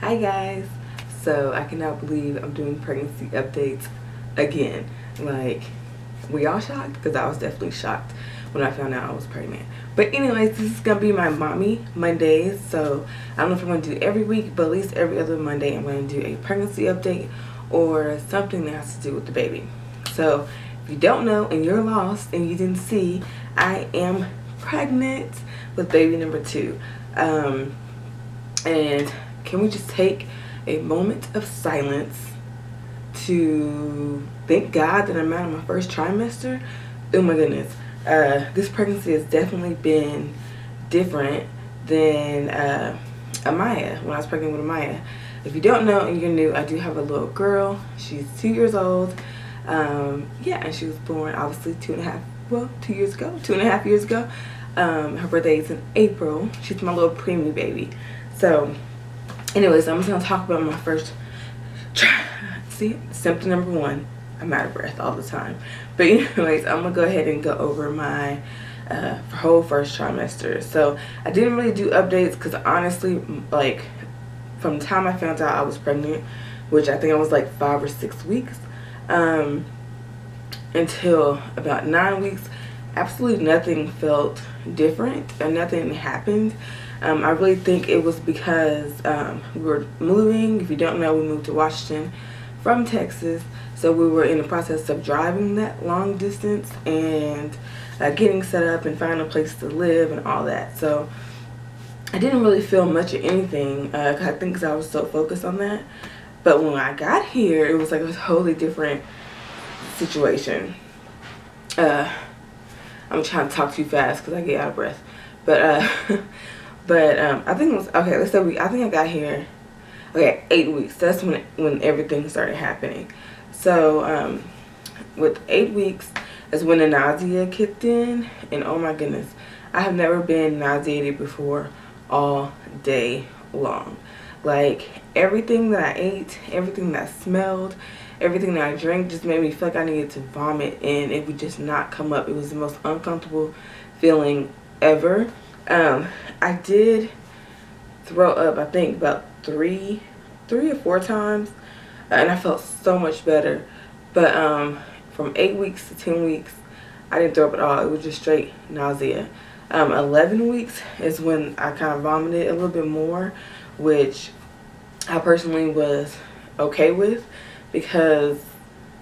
Hi guys. So I cannot believe I'm doing pregnancy updates again. Like, were y'all shocked? Because I was definitely shocked when I found out I was pregnant. But anyways, this is gonna be my mommy Mondays. So I don't know if I'm gonna do every week, but at least every other Monday I'm gonna do a pregnancy update or something that has to do with the baby. So if you don't know and you're lost and you didn't see, I am pregnant with baby number 2. And can we just take a moment of silence to thank God that I'm out of my first trimester? Oh my goodness. This pregnancy has definitely been different than Amaya, when I was pregnant with Amaya. If you don't know and you're new, I do have a little girl. She's 2 years old. Yeah, and she was born obviously 2 years ago, 2.5 years ago. Her birthday is in April. She's my little preemie baby. So anyways, I'm just gonna talk about my first see, symptom number 1, I'm out of breath all the time. But anyways, I'm gonna go ahead and go over my whole first trimester. So I didn't really do updates because honestly, like, from the time I found out I was pregnant, which I think I was like 5 or 6 weeks, until about 9 weeks, absolutely nothing felt different and nothing happened. I really think it was because we were moving. If you don't know, we moved to Washington from Texas, so we were in the process of driving that long distance and getting set up and finding a place to live and all that. So I didn't really feel much of anything, I think because I was so focused on that. But when I got here, it was like a totally different situation. I'm trying to talk too fast because I get out of breath. But I think it was, okay, let's say I think I got here, okay, 8 weeks. That's when everything started happening. So with 8 weeks is when the nausea kicked in, and oh my goodness, I have never been nauseated before all day long. Like, everything that I ate, everything that I smelled, everything that I drank just made me feel like I needed to vomit, and it would just not come up. It was the most uncomfortable feeling ever. I did throw up, I think, about three or 4 times, and I felt so much better. But from 8 weeks to 10 weeks, I didn't throw up at all. It was just straight nausea. 11 weeks is when I kind of vomited a little bit more, which I personally was okay with because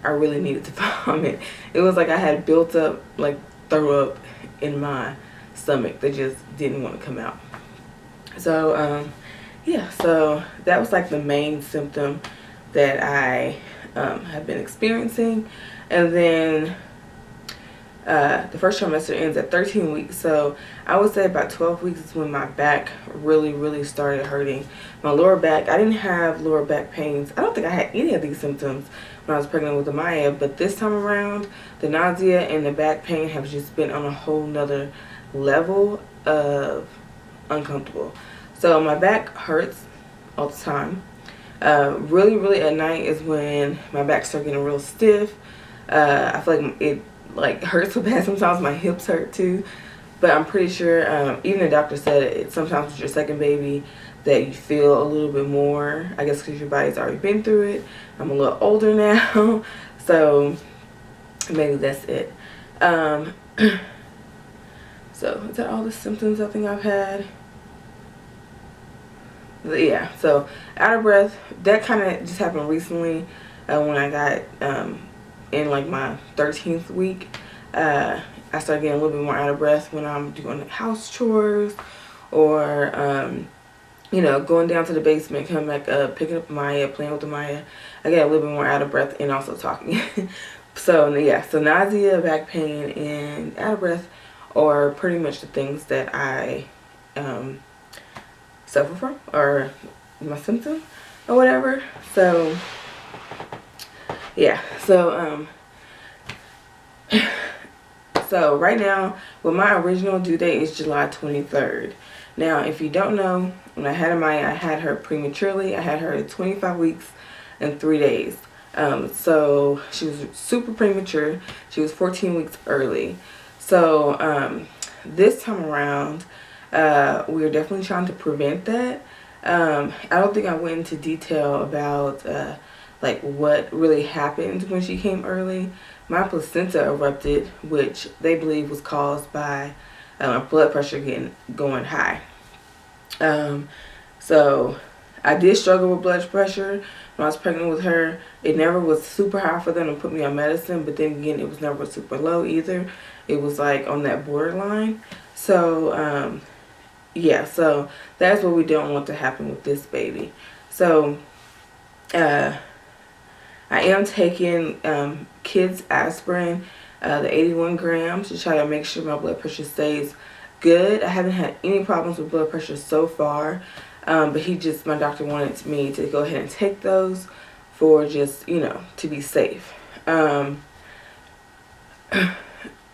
I really needed to vomit. It was like I had built up, like, throw up in my stomach that just didn't want to come out. So yeah, so that was like the main symptom that I have been experiencing. And then the first trimester ends at 13 weeks, so I would say about 12 weeks is when my back really started hurting. My lower back, I didn't have lower back pains. I don't think I had any of these symptoms when I was pregnant with Amaya, but this time around, the nausea and the back pain have just been on a whole nother level of uncomfortable. So my back hurts all the time. Really at night is when my back starts getting real stiff. I feel like it hurts so bad. Sometimes my hips hurt too, but I'm pretty sure even the doctor said it sometimes with your second baby that you feel a little bit more, I guess because your body's already been through it. I'm a little older now, so maybe that's it. So is that all the symptoms I think I've had? Yeah, so out of breath, that kind of just happened recently when I got in like my 13th week. I started getting a little bit more out of breath when I'm doing house chores or you know, going down to the basement, coming back up, picking up Maya, playing with Maya. I get a little bit more out of breath and also talking. So yeah, so nausea, back pain, and out of breath are pretty much the things that I suffer from, or my symptom or whatever. So yeah, so so right now, well, my original due date is July 23rd. Now, if you don't know, when I had Amaya, I had her prematurely. I had her at 25 weeks and 3 days. So she was super premature. She was 14 weeks early. So this time around, we are definitely trying to prevent that. I don't think I went into detail about like what really happened when she came early. My placenta erupted, which they believe was caused by blood pressure going high. So I did struggle with blood pressure when I was pregnant with her. It never was super high for them to put me on medicine, but then again, it was never super low either. It was like on that borderline. So yeah, so that's what we don't want to happen with this baby. So I am taking kids aspirin, the 81 grams, to try to make sure my blood pressure stays good. I haven't had any problems with blood pressure so far, but my doctor wanted me to go ahead and take those for just, to be safe.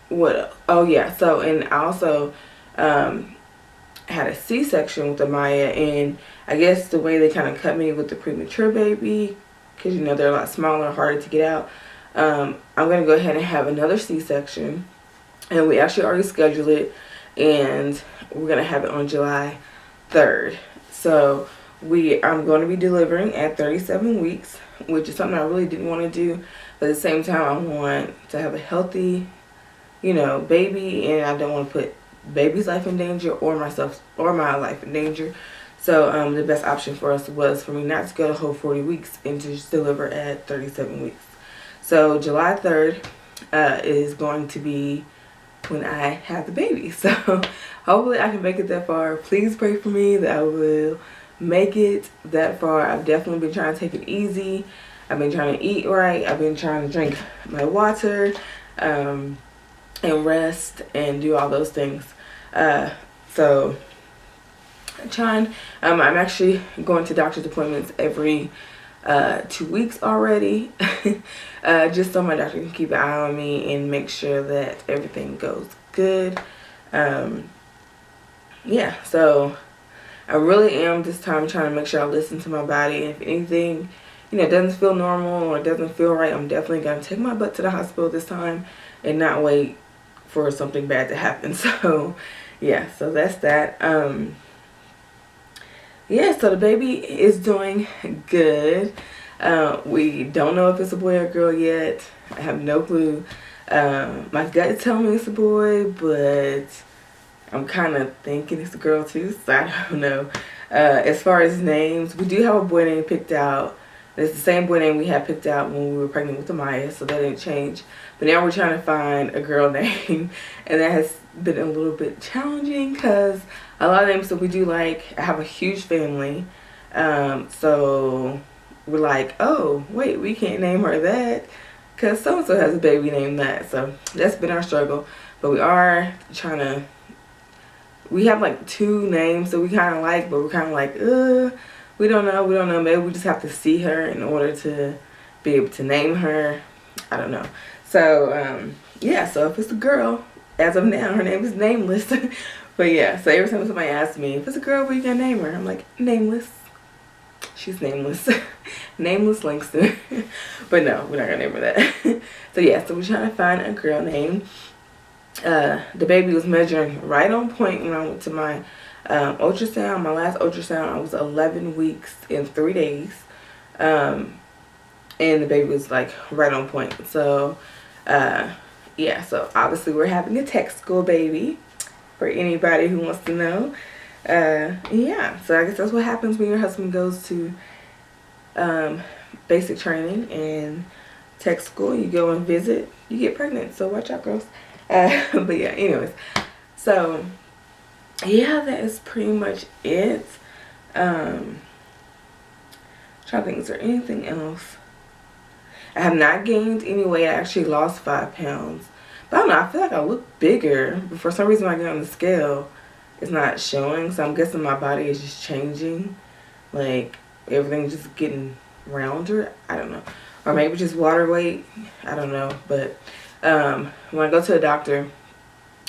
What else? Oh yeah, so, and I also had a C-section with Amaya, and I guess the way they kind of cut me with the premature baby, because they're a lot smaller, harder to get out, I'm going to go ahead and have another C-section, and we actually already scheduled it, and we're going to have it on July 3rd. So I'm going to be delivering at 37 weeks, which is something I really didn't want to do, but at the same time I want to have a healthy, baby, and I don't want to put baby's life in danger or myself or my life in danger. So the best option for us was for me not to go the whole 40 weeks and to just deliver at 37 weeks. So July 3rd is going to be when I have the baby. So hopefully I can make it that far. Please pray for me that I will make it that far. I've definitely been trying to take it easy. I've been trying to eat right. I've been trying to drink my water and rest and do all those things. So I'm actually going to doctor's appointments every 2 weeks already, just so my doctor can keep an eye on me and make sure that everything goes good. Yeah, so I really am this time trying to make sure I listen to my body, and if anything doesn't feel normal or doesn't feel right, I'm definitely gonna take my butt to the hospital this time and not wait for something bad to happen. So yeah, so that's that. Yeah, so the baby is doing good. We don't know if it's a boy or girl yet. I have no clue. My gut is telling me it's a boy, but I'm kind of thinking it's a girl too, so I don't know. As far as names, we do have a boy name picked out. It's the same boy name we had picked out when we were pregnant with Amaya, so that didn't change. But now we're trying to find a girl name, and that has been a little bit challenging because a lot of names that we do I have a huge family, so we're like, oh wait, we can't name her that because so-and-so has a baby named that. So that's been our struggle, but we are trying to, we have 2 names that we kind of like, but we're kind of we don't know, maybe we just have to see her in order to be able to name her. I don't know. So yeah, so if it's a girl, as of now her name is Nameless. But yeah, so every time somebody asks me, if it's a girl, what are you gonna name her? I'm like, Nameless. She's Nameless. Nameless Langston. But no, we're not gonna name her that. So yeah, so we're trying to find a girl name. The baby was measuring right on point when I went to my ultrasound. My last ultrasound, I was 11 weeks and 3 days. And the baby was right on point. So yeah, so obviously we're having a tech school baby, for anybody who wants to know. Yeah, so I guess that's what happens when your husband goes to basic training and tech school. You go and visit, you get pregnant. So watch out, girls. But yeah, anyways, so yeah, that is pretty much it. Trying to think, is there anything else? I have not gained any weight. I actually lost 5 pounds. But I don't know, I feel like I look bigger. But for some reason when I get on the scale, it's not showing. So I'm guessing my body is just changing. Everything's just getting rounder. I don't know. Or maybe just water weight. I don't know. But when I go to the doctor,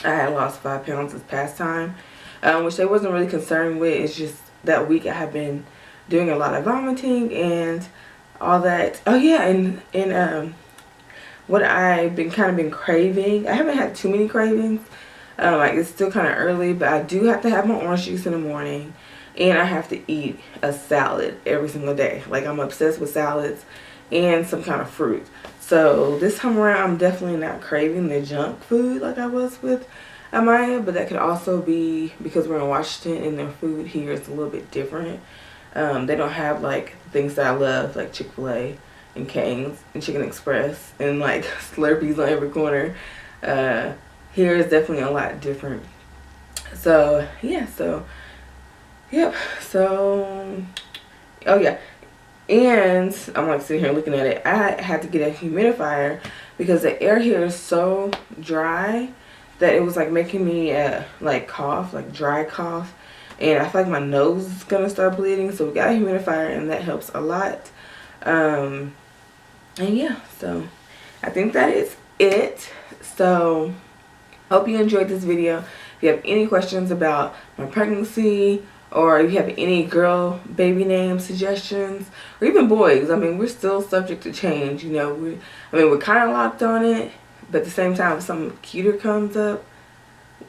I had lost 5 pounds this past time. Which they wasn't really concerned with. It's just that week I have been doing a lot of vomiting and all that. Oh yeah, and what I've been craving. I haven't had too many cravings. It's still kind of early, but I do have to have my orange juice in the morning. and I have to eat a salad every single day. Like, I'm obsessed with salads and some kind of fruit. So this time around, I'm definitely not craving the junk food like I was with Amaya, but that could also be because we're in Washington and their food here is a little bit different. They don't have like things that I love, like Chick-fil-A and Cane's and Chicken Express and like Slurpees on every corner. Here is definitely a lot different. So yeah, yep. So oh yeah, and I'm like sitting here looking at it. I had to get a humidifier because the air here is so dry that it was like making me like cough, like dry cough, and I feel like my nose is gonna start bleeding. So we got a humidifier, and that helps a lot. And yeah, so I think that is it. So hope you enjoyed this video. If you have any questions about my pregnancy, or if you have any girl baby name suggestions, or even boys, I mean, we're still subject to change, you know. We're kind of locked on it, but at the same time, if something cuter comes up,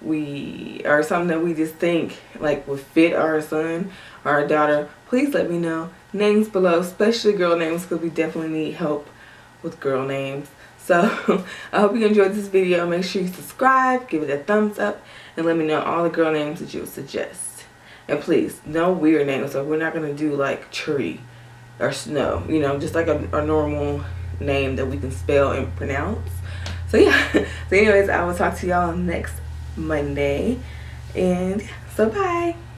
or something that we just think like would fit our son or our daughter, please let me know. Names below, especially girl names, because we definitely need help with girl names. So I hope you enjoyed this video. Make sure you subscribe, give it a thumbs up, and let me know all the girl names that you would suggest. And please, no weird names. So we're not going to do like Tree or Snow, you know, just like a normal name that we can spell and pronounce. So yeah, so anyways, I will talk to y'all next Monday, and so bye.